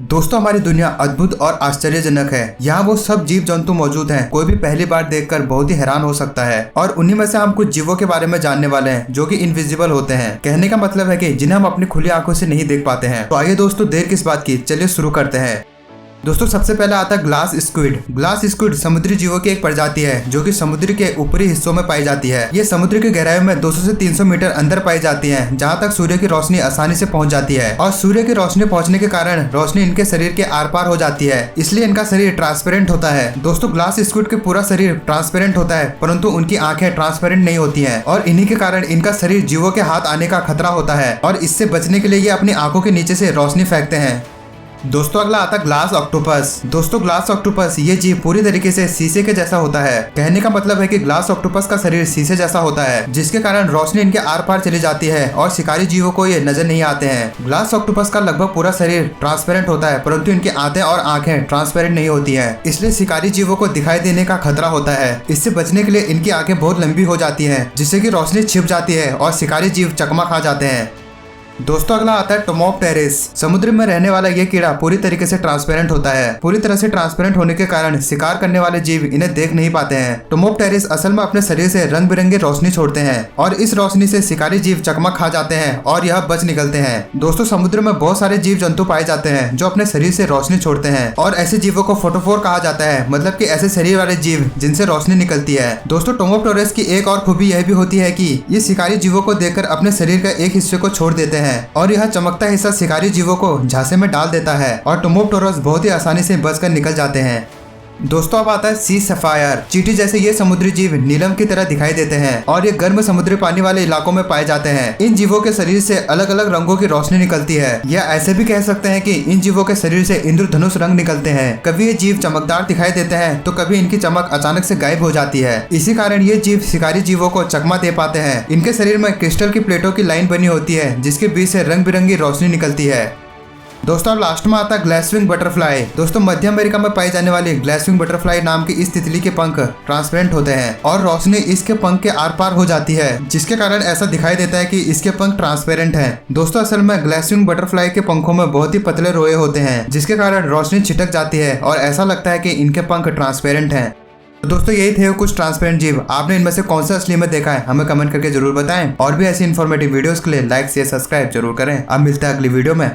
दोस्तों हमारी दुनिया अद्भुत और आश्चर्यजनक है। यहाँ वो सब जीव जंतु मौजूद हैं, कोई भी पहली बार देखकर बहुत ही हैरान हो सकता है। और उन्हीं में से हम कुछ जीवों के बारे में जानने वाले हैं जो कि इनविजिबल होते हैं। कहने का मतलब है कि जिन्हें हम अपनी खुली आंखों से नहीं देख पाते हैं। तो आइए दोस्तों, देर किस बात की, चलिए शुरू करते हैं। दोस्तों सबसे पहले आता है ग्लास स्क्विड। ग्लास स्क्विड समुद्री जीवों की एक प्रजाति है जो कि समुद्र के ऊपरी हिस्सों में पाई जाती है। ये समुद्र की गहराई में 200 से 300 मीटर अंदर पाई जाती है, जहाँ तक सूर्य की रोशनी आसानी से पहुँच जाती है। और सूर्य की रोशनी पहुँचने के कारण रोशनी इनके शरीर के आर पार हो जाती है, इसलिए इनका शरीर ट्रांसपेरेंट होता है। दोस्तों ग्लास स्क्विड के पूरा शरीर ट्रांसपेरेंट होता है, परंतु उनकी आंखें ट्रांसपेरेंट नहीं होती है। और इन्हीं के कारण इनका शरीर जीवों के हाथ आने का खतरा होता है, और इससे बचने के लिए ये अपनी आंखों के नीचे से रोशनी फेंकते हैं। दोस्तों अगला आता ग्लास ऑक्टोपस। दोस्तों ग्लास ऑक्टोपस ये जीव पूरी तरीके से शीशे के जैसा होता है। कहने का मतलब है कि ग्लास ऑक्टोपस का शरीर शीशे जैसा होता है, जिसके कारण रोशनी इनके आर पार चली जाती है और शिकारी जीवों को ये नजर नहीं आते हैं। ग्लास ऑक्टोपस का लगभग पूरा शरीर ट्रांसपेरेंट होता है, परंतु इनकी आंखें और आंखें ट्रांसपेरेंट नहीं होती है, इसलिए शिकारी जीवों को दिखाई देने का खतरा होता है। इससे बचने के लिए इनकी आंखें बहुत लंबी हो जाती है, जिससे की रोशनी छिप जाती है और शिकारी जीव चकमा खा जाते हैं। दोस्तों अगला आता है टोमोप्टेरिस। समुद्र में रहने वाला ये कीड़ा पूरी तरीके से ट्रांसपेरेंट होता है। पूरी तरह से ट्रांसपेरेंट होने के कारण शिकार करने वाले जीव इन्हें देख नहीं पाते हैं। टोमोप्टेरिस असल में अपने शरीर से रंग बिरंगी रोशनी छोड़ते हैं और इस रोशनी से शिकारी जीव चकमा खा जाते हैं और यह बच निकलते हैं। दोस्तों समुद्र में बहुत सारे जीव जंतु पाए जाते हैं जो अपने शरीर से रोशनी छोड़ते हैं, और ऐसे जीवों को फोटोफोर कहा जाता है, मतलब कि ऐसे शरीर वाले जीव जिनसे रोशनी निकलती है। दोस्तों टोमोप्टेरिस की एक और खूबी यह भी होती है कि ये शिकारी जीवों को देखकर अपने शरीर का एक हिस्से को छोड़ देते हैं, और यह चमकता हिस्सा शिकारी जीवों को झांसे में डाल देता है और टोमोप्टेरिस बहुत ही आसानी से बचकर निकल जाते हैं। दोस्तों अब आता है सी सफायर। चींटी जैसे ये समुद्री जीव नीलम की तरह दिखाई देते हैं और ये गर्म समुद्री पानी वाले इलाकों में पाए जाते हैं। इन जीवों के शरीर से अलग अलग रंगों की रोशनी निकलती है, या ऐसे भी कह सकते हैं कि इन जीवों के शरीर से इंद्रधनुष रंग निकलते हैं। कभी ये जीव चमकदार दिखाई देते हैं तो कभी इनकी चमक अचानक से गायब हो जाती है। इसी कारण ये जीव शिकारी जीवों को चकमा दे पाते हैं। इनके शरीर में क्रिस्टल की प्लेटों की लाइन बनी होती है, जिसके बीच से रंग बिरंगी रोशनी निकलती है। दोस्तों अब लास्ट में आता है ग्लासविंग बटरफ्लाई। दोस्तों मध्य अमेरिका में पाई जाने वाली ग्लासविंग बटरफ्लाई नाम की इस तितली के पंख ट्रांसपेरेंट होते हैं और रोशनी इसके पंख के आर पार हो जाती है, जिसके कारण ऐसा दिखाई देता है कि इसके पंख ट्रांसपेरेंट हैं। दोस्तों असल में ग्लासविंग बटरफ्लाई के पंखों में बहुत ही पतले रोए होते हैं, जिसके कारण रोशनी छिटक जाती है और ऐसा लगता है कि इनके पंख ट्रांसपेरेंट हैं। तो दोस्तों यही थे कुछ ट्रांसपेरेंट जीव। आपने इनमें से कौन सा असली में देखा है, हमें कमेंट करके जरूर बताएं। और भी ऐसी इन्फॉर्मेटिव वीडियोस के लिए लाइक शेयर सब्सक्राइब जरूर करें। अब मिलते हैं अगली वीडियो में।